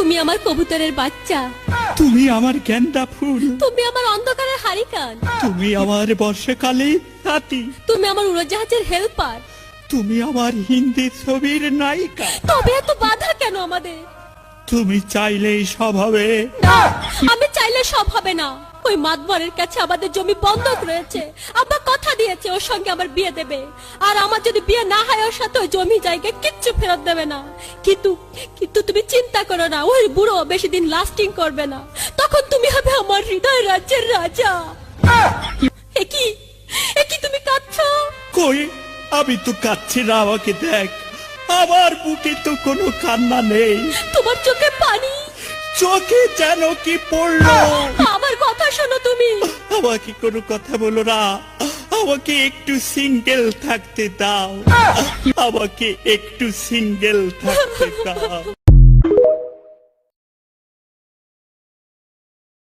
তুমি আমার কবুতরের বাচ্চা, তুমি আমার গেন্দা ফুল, তুমি আমার অন্ধকারের হারিকান, তুমি আমার বর্ষাকালে হাতি, তুমি আমার উড়োজাহাজের হেল্পার। তুমি আমার হিন্দি ছবির নায়িকা। তবে এত বাধা কেন আমাদের? তুমি চাইলেই সব হবে। না, আমি চাইলে সব হবে না। ওই মাতবরের কাছে আমাদের জমি বন্ধক রয়েছে। আব্বা কথা দিয়েছে ওর সঙ্গে আমার বিয়ে দেবে, আর আমার যদি বিয়ে না হয় ওর সাথে ওই জমি জায়গা কিচ্ছু ফেরত দেবে না। কিন্তু কিন্তু তুমি চিন্তা করো না, ওই বুড়ো বেশি দিন লাস্টিং করবে না। তখন তুমি হবে আমার হৃদয় রাজ্যের রাজা। একই একই তুমি কাঁদছো? কই, আমি তো কাঁদছি না, আমাকে দেখ। আমার বুকে তো কোনো কান্না নেই। তোমার চোখে পানি, চোখে যেন কি পড়লো। আমার কথা শোনো তুমি। আমাকে কোনো কথা বলো না, আমাকে একটু সিঙ্গেল থাকতে দাও, আমাকে একটু সিঙ্গেল থাকতে দাও।